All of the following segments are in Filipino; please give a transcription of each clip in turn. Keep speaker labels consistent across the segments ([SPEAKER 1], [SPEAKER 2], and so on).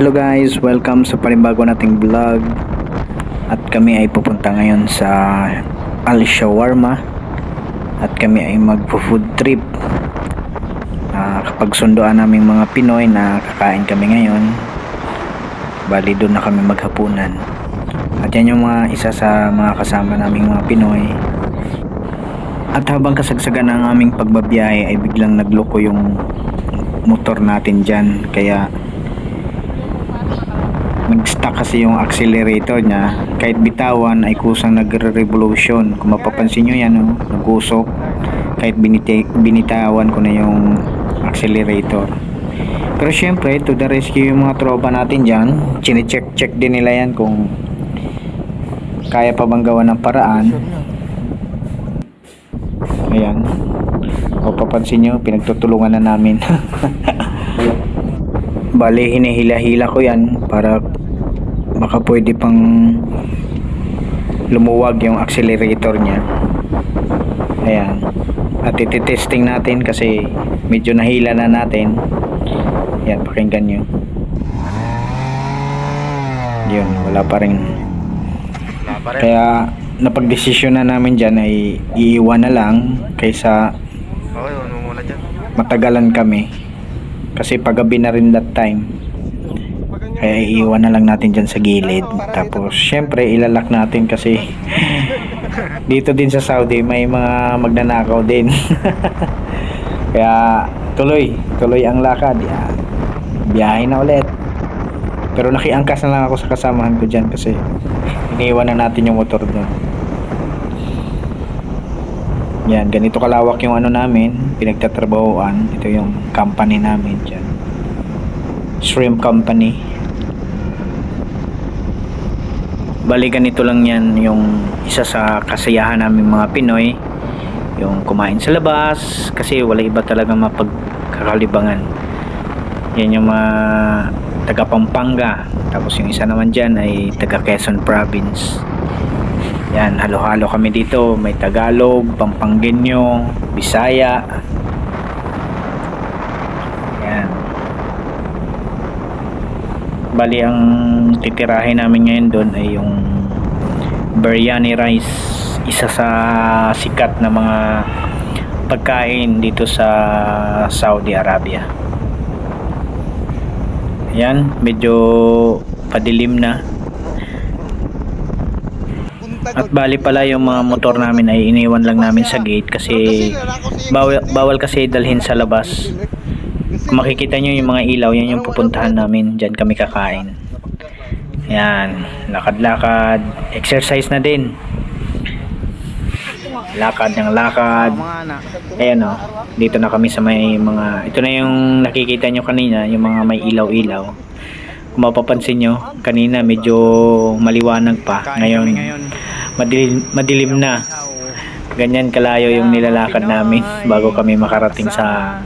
[SPEAKER 1] Hello guys, welcome sa panibago nating vlog. At kami ay pupunta ngayon sa Al Shawarma. At kami ay magpo-food trip. Kapag sunduan naming mga Pinoy na kakain kami ngayon, bali doon na kami maghapunan. At yan yung mga isa sa mga kasama naming mga Pinoy. At habang kasagsagan ng aming pagbabiyahe ay biglang nagloko yung motor natin dyan. Kaya nag-stuck kasi yung accelerator niya. Kahit bitawan ay kusang nagre-revolution. Kung mapapansin nyo yan, nag-usok. Kahit binitawan ko na yung accelerator. Pero syempre, to the rescue yung mga tropa natin dyan. Chine-check din nila yan kung kaya pa bang gawa ng paraan. Ayan. Kung papansin nyo, pinagtutulungan na namin. Bali, hinihila-hila ko yan para baka pwede pang lumuwag yung accelerator niya. Ayan. At ititesting natin kasi medyo nahila na natin. Ayan, pakinggan nyo. Yun, wala pa rin. Kaya napagdesisyon na namin dyan ay iiwan na lang kaysa matagalan kami. Kasi paggabi na rin that time. Kaya iiwan na lang natin dyan sa gilid. Tapos syempre ilalak natin kasi dito din sa Saudi may mga magnanakaw din. Kaya tuloy ang lakad. Yan. Biyahe na ulit. Pero nakiangkas na lang ako sa kasamahan ko dyan kasi iniiwan na natin yung motor doon. Yan, ganito kalawak yung ano namin, pinagtatrabahoan. Ito yung company namin dyan. Shrimp Company. Bali ganito lang yan yung isa sa kasiyahan namin mga Pinoy. Yung kumain sa labas kasi wala iba talaga mapagkakalibangan. Yan yung mga taga Pampanga. Tapos yung isa naman dyan ay taga Quezon Province. Yan, halo-halo kami dito. May Tagalog, Pampangueño, Bisaya. Yan. Bali, ang titirahin namin ngayon doon ay yung biryani rice. Isa sa sikat na mga pagkain dito sa Saudi Arabia. Yan, medyo padilim na. At bali pala yung mga motor namin ay iniwan lang namin sa gate kasi bawal kasi dalhin sa labas. Kung makikita nyo yung mga ilaw, yan yung pupuntahan namin. Diyan kami kakain. Yan, lakad-lakad, exercise na din. Lakad ng lakad. Ayan o, dito na kami sa may mga, ito na yung nakikita nyo kanina, yung mga may ilaw-ilaw. Kung mapapansin nyo, kanina medyo maliwanag pa. Ngayon madilim na. Ganyan kalayo yung nilalakad namin bago kami makarating sa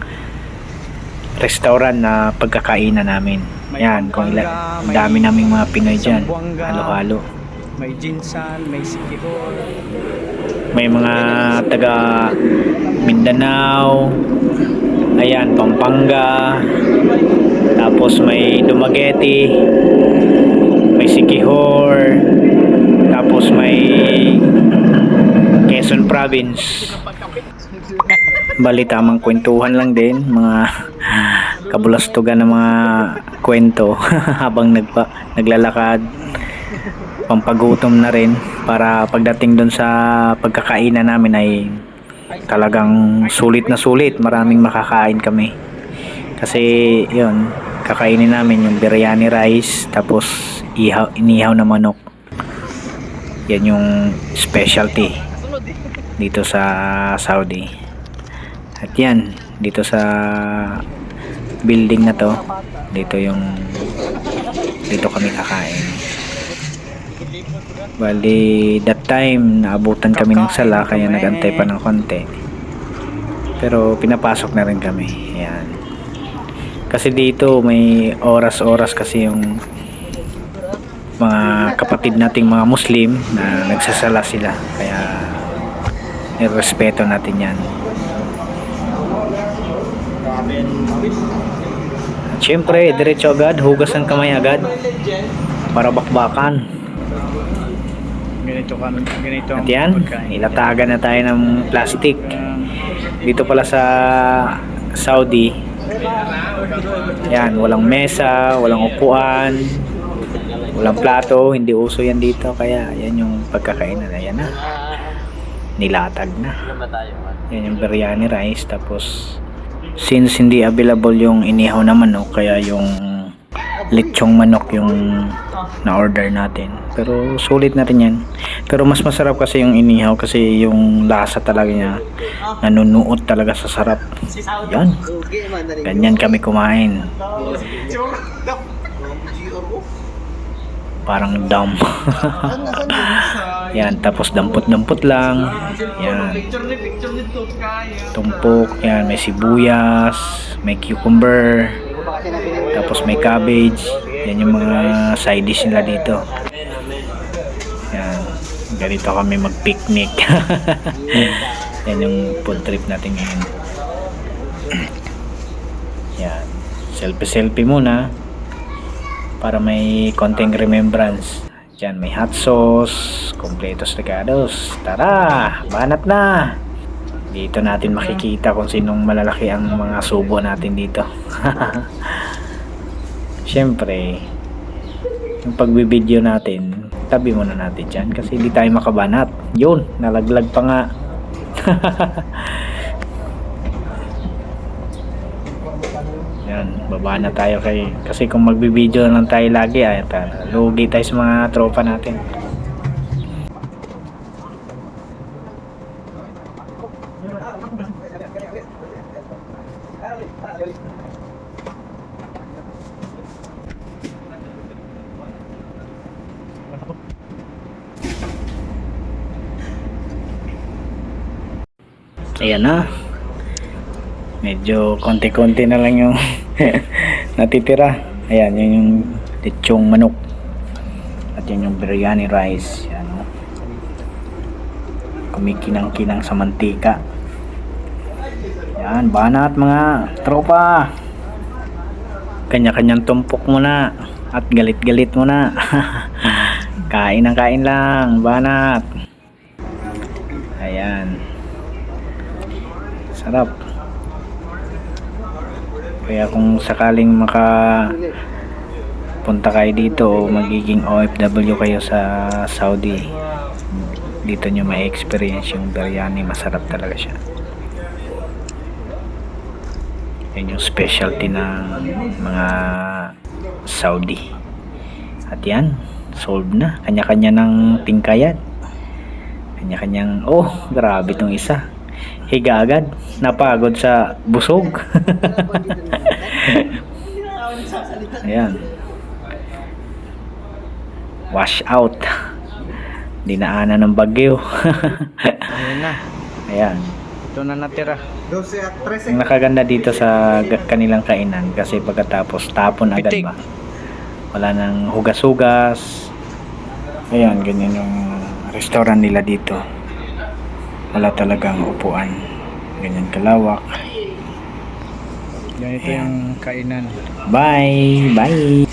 [SPEAKER 1] restaurant na pagkakainan namin. Yan, kung dami naming mga Pinoy dyan. Halo-halo.
[SPEAKER 2] May Jinsan, may Sikihor.
[SPEAKER 1] May mga taga Mindanao. Ayan, Pampanga. Tapos may Dumaguete. May Sikihor. Tapos may Quezon Province. Bali, tamang kwentuhan lang din, mga kabulastugan ng mga kwento habang naglalakad. Pampagutom na rin para pagdating doon sa pagkakainan namin ay talagang sulit na sulit. Maraming makakain kami. Kasi yun, kakainin namin yung biryani rice tapos inihaw na manok. Yan yung specialty dito sa Saudi. At yan, dito sa building na to, dito kami kakain. Bali, that time naabutan kami ng sala kaya nagantay pa ng konti. Pero pinapasok na rin kami. Yan. Kasi dito may oras-oras kasi yung mga kapatid nating mga Muslim na nagsasala sila, kaya nirespeto natin yan. Siyempre, diretso agad, hugas ng kamay agad para bakbakan.
[SPEAKER 2] Ganito
[SPEAKER 1] At yan, ilatagan na tayo ng plastic. Dito pala sa Saudi, yan, walang mesa, walang upuan, walang plato, hindi uso yan dito. Kaya yan yung pagkakainan. Ayan na, nilatag na. Yan yung biryani rice. Tapos since hindi available yung inihaw na manok, kaya yung lechong manok yung na-order natin. Pero sulit na rin yan. Pero mas masarap kasi yung inihaw kasi yung lasa talaga niya nanunuot talaga sa sarap. Yan. Ganyan kami kumain. Parang dam. Yan, tapos dampot-dampot lang. Yan. Tumpok, yan, may sibuyas, may cucumber, tapos may cabbage. Yan yung mga side dish nila dito. Yan. Ganito kami mag-picnic. Yan yung food trip natin ngayon. Yan. Selfie-selfie muna para may konting remembrance. Diyan may hot sauce, completos regados. Tara, banat na. Dito natin makikita kung sinong malalaki ang mga subo natin dito. Siyempre, yung pagbibideo natin, tabi muna natin dyan kasi hindi tayo makabanat. Yun, nalaglag pa nga. Yan, baba na tayo kasi kung magbibideo lang tayo lagi ay lugi tayo sa mga tropa natin. Ayan na. Medyo konti-konti na lang yung natitira. Ayan, yun yung lechong manok. At yun yung biryani rice. Yan, no? Kumikinang-kinang sa mantika. Yan, banat mga tropa. Kanya-kanyang tumpok muna. At galit-galit muna. Kain ng kain lang. Banat. Ayan. Sarap. Kaya kung sakaling punta kayo dito o magiging OFW kayo sa Saudi, dito nyo may experience yung biryani. Masarap talaga siya. Yan yung specialty ng mga Saudi. At yan, solved na. Kanya-kanya ng tingkayad. Kanya-kanyang, oh, grabe tong isa. Higa agad, napagod sa busog. Ayan. Wash out. Dinaanan ng bagyo.
[SPEAKER 2] Ayan na.
[SPEAKER 1] Ayan.
[SPEAKER 2] Ito na natira.
[SPEAKER 1] Ang nakaganda dito sa kanilang kainan kasi pagkatapos tapon agad ba. Wala nang hugas-hugas. Ayan, ganyan yung restaurant nila dito. Wala talagang upuan. Ganyan kalawak.
[SPEAKER 2] Ganito yung kainan.
[SPEAKER 1] Bye! Bye!